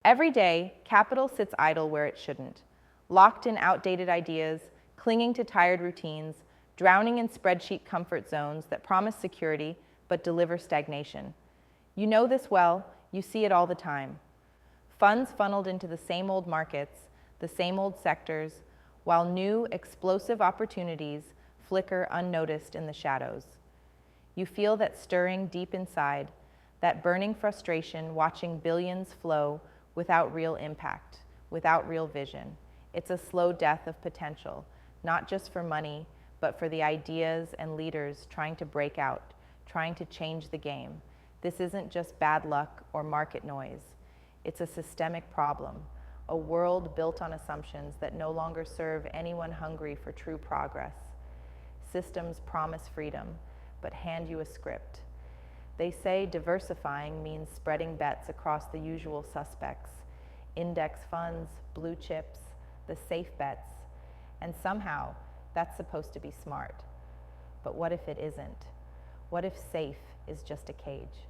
Every day, capital sits idle where it shouldn't, locked in outdated ideas, clinging to tired routines, drowning in spreadsheet comfort zones that promise security but deliver stagnation. You know this well, you see it all the time. Funds funneled into the same old markets, the same old sectors, while new, explosive opportunities flicker unnoticed in the shadows. You feel that stirring deep inside, that burning frustration watching billions flow without real impact, without real vision. It's a slow death of potential, not just for money, but for the ideas and leaders trying to break out, trying to change the game. This isn't just bad luck or market noise. It's a systemic problem, a world built on assumptions that no longer serve anyone hungry for true progress. Systems promise freedom, but hand you a script. They say diversifying means spreading bets across the usual suspects, index funds, blue chips, the safe bets, and somehow that's supposed to be smart. But what if it isn't? What if safe is just a cage?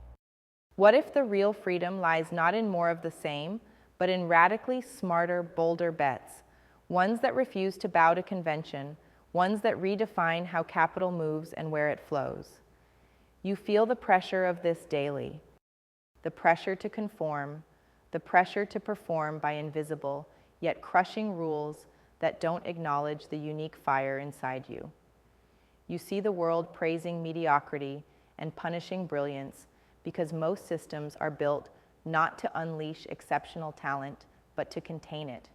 What if the real freedom lies not in more of the same, but in radically smarter, bolder bets, ones that refuse to bow to convention, ones that redefine how capital moves and where it flows? You feel the pressure of this daily, the pressure to conform, the pressure to perform by invisible, yet crushing rules that don't acknowledge the unique fire inside you. You see the world praising mediocrity and punishing brilliance because most systems are built not to unleash exceptional talent, but to contain it.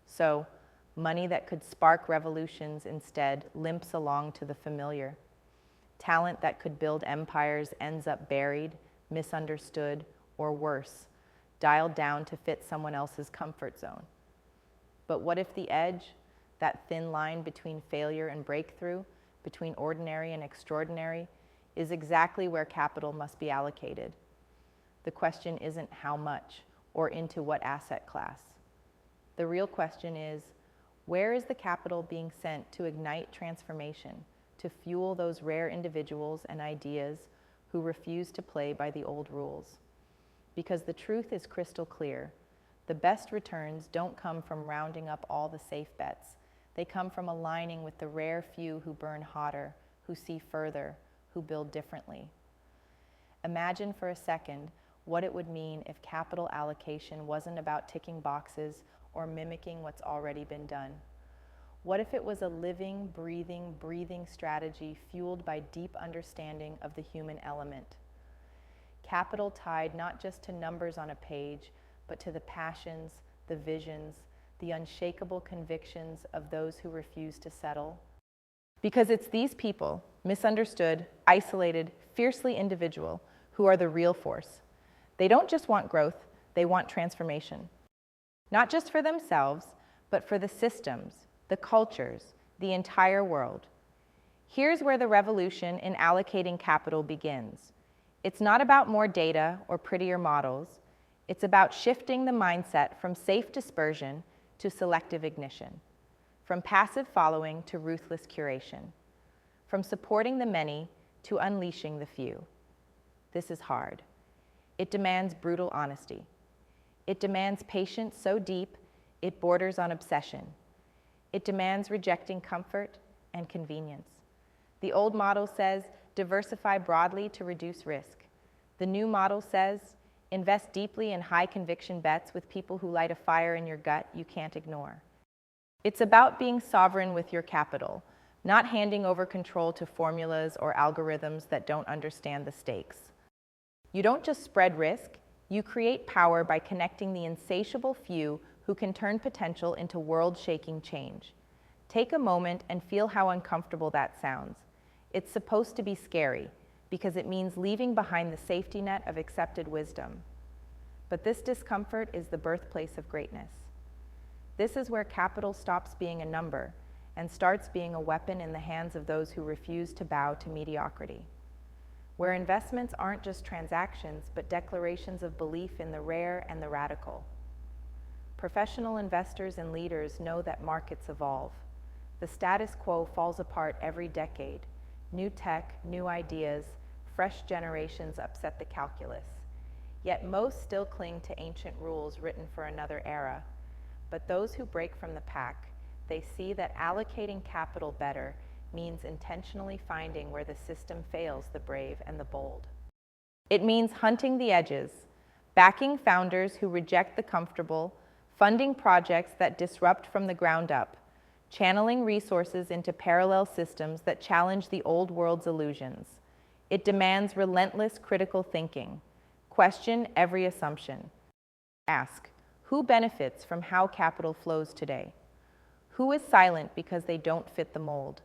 So, money that could spark revolutions instead limps along to the familiar. Talent that could build empires ends up buried, misunderstood, or worse, dialed down to fit someone else's comfort zone. But what if the edge, that thin line between failure and breakthrough, between ordinary and extraordinary, is exactly where capital must be allocated? The question isn't how much or into what asset class. The real question is, where is the capital being sent to ignite transformation, to fuel those rare individuals and ideas who refuse to play by the old rules? Because the truth is crystal clear. The best returns don't come from rounding up all the safe bets. They come from aligning with the rare few who burn hotter, who see further, who build differently. Imagine for a second what it would mean if capital allocation wasn't about ticking boxes or mimicking what's already been done. What if it was a living, breathing strategy fueled by deep understanding of the human element? Capital tied not just to numbers on a page, but to the passions, the visions, the unshakable convictions of those who refuse to settle. Because it's these people, misunderstood, isolated, fiercely individual, who are the real force. They don't just want growth, they want transformation. Not just for themselves, but for the systems, the cultures, the entire world. Here's where the revolution in allocating capital begins. It's not about more data or prettier models. It's about shifting the mindset from safe dispersion to selective ignition, from passive following to ruthless curation, from supporting the many to unleashing the few. This is hard. It demands brutal honesty. It demands patience so deep it borders on obsession. It demands rejecting comfort and convenience. The old model says, diversify broadly to reduce risk. The new model says, invest deeply in high conviction bets with people who light a fire in your gut you can't ignore. It's about being sovereign with your capital, not handing over control to formulas or algorithms that don't understand the stakes. You don't just spread risk, you create power by connecting the insatiable few who can turn potential into world-shaking change. Take a moment and feel how uncomfortable that sounds. It's supposed to be scary, because it means leaving behind the safety net of accepted wisdom. But this discomfort is the birthplace of greatness. This is where capital stops being a number and starts being a weapon in the hands of those who refuse to bow to mediocrity. Where investments aren't just transactions, but declarations of belief in the rare and the radical. Professional investors and leaders know that markets evolve. The status quo falls apart every decade. New tech, new ideas, fresh generations upset the calculus. Yet most still cling to ancient rules written for another era. But those who break from the pack, they see that allocating capital better means intentionally finding where the system fails the brave and the bold. It means hunting the edges, backing founders who reject the comfortable, funding projects that disrupt from the ground up, channeling resources into parallel systems that challenge the old world's illusions. It demands relentless critical thinking. Question every assumption. Ask, who benefits from how capital flows today? Who is silent because they don't fit the mold?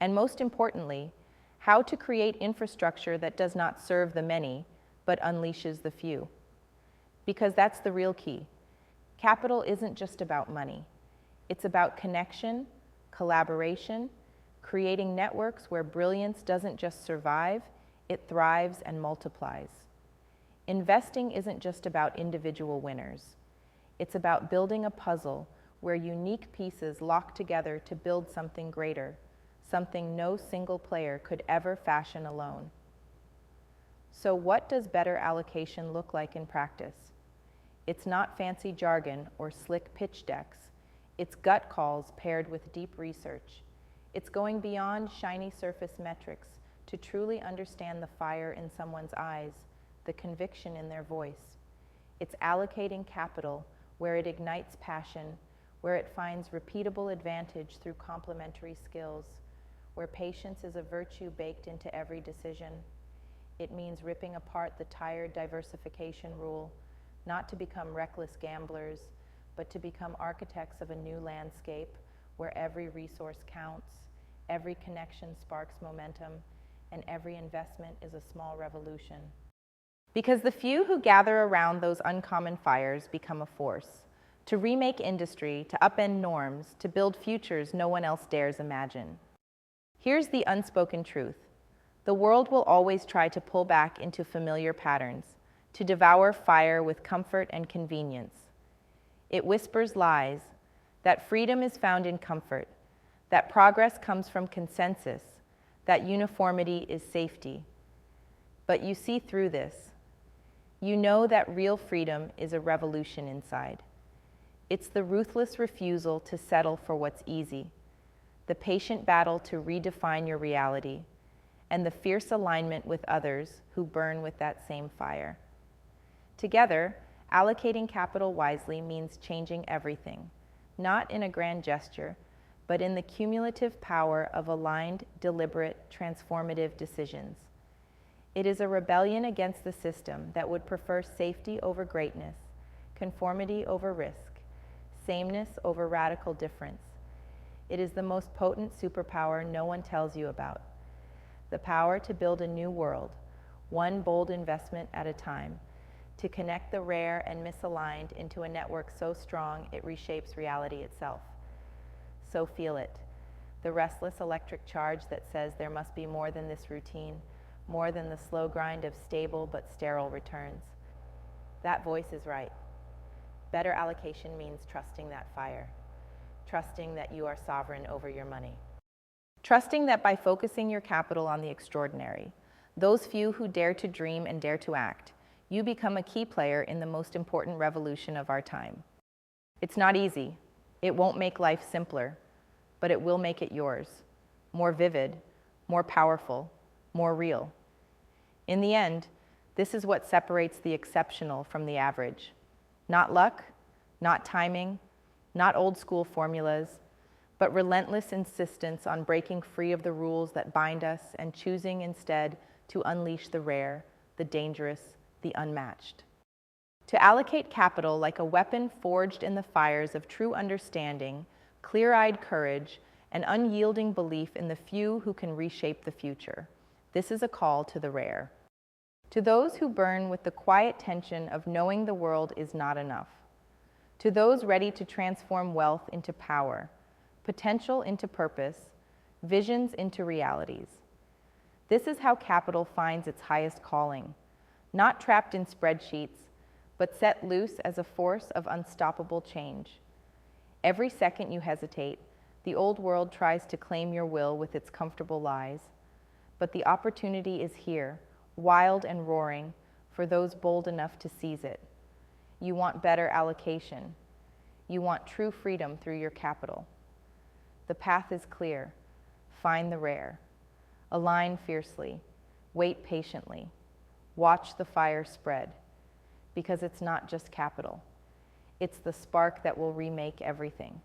And most importantly, how to create infrastructure that does not serve the many, but unleashes the few. Because that's the real key. Capital isn't just about money. It's about connection, collaboration, creating networks where brilliance doesn't just survive, it thrives and multiplies. Investing isn't just about individual winners. It's about building a puzzle where unique pieces lock together to build something greater, something no single player could ever fashion alone. So what does better allocation look like in practice? It's not fancy jargon or slick pitch decks. It's gut calls paired with deep research. It's going beyond shiny surface metrics to truly understand the fire in someone's eyes, the conviction in their voice. It's allocating capital where it ignites passion, where it finds repeatable advantage through complementary skills, where patience is a virtue baked into every decision. It means ripping apart the tired diversification rule, not to become reckless gamblers, but to become architects of a new landscape where every resource counts, every connection sparks momentum, and every investment is a small revolution. Because the few who gather around those uncommon fires become a force, to remake industry, to upend norms, to build futures no one else dares imagine. Here's the unspoken truth. The world will always try to pull back into familiar patterns, to devour fire with comfort and convenience. It whispers lies, that freedom is found in comfort, that progress comes from consensus, that uniformity is safety. But you see through this. You know that real freedom is a revolution inside. It's the ruthless refusal to settle for what's easy, the patient battle to redefine your reality, and the fierce alignment with others who burn with that same fire. Together, allocating capital wisely means changing everything, not in a grand gesture, but in the cumulative power of aligned, deliberate, transformative decisions. It is a rebellion against the system that would prefer safety over greatness, conformity over risk, sameness over radical difference. It is the most potent superpower no one tells you about. The power to build a new world, one bold investment at a time, to connect the rare and misaligned into a network so strong it reshapes reality itself. So feel it, the restless electric charge that says there must be more than this routine, more than the slow grind of stable but sterile returns. That voice is right. Better allocation means trusting that fire, trusting that you are sovereign over your money. Trusting that by focusing your capital on the extraordinary, those few who dare to dream and dare to act, you become a key player in the most important revolution of our time. It's not easy. It won't make life simpler, but it will make it yours, more vivid, more powerful, more real. In the end, this is what separates the exceptional from the average. Not luck, not timing, not old school formulas, but relentless insistence on breaking free of the rules that bind us and choosing instead to unleash the rare, the dangerous, the unmatched. To allocate capital like a weapon forged in the fires of true understanding, clear-eyed courage, and unyielding belief in the few who can reshape the future. This is a call to the rare. To those who burn with the quiet tension of knowing the world is not enough. To those ready to transform wealth into power, potential into purpose, visions into realities. This is how capital finds its highest calling, not trapped in spreadsheets, but set loose as a force of unstoppable change. Every second you hesitate, the old world tries to claim your will with its comfortable lies. But the opportunity is here, wild and roaring, for those bold enough to seize it. You want better allocation. You want true freedom through your capital. The path is clear. Find the rare. Align fiercely. Wait patiently. Watch the fire spread. Because it's not just capital. It's the spark that will remake everything.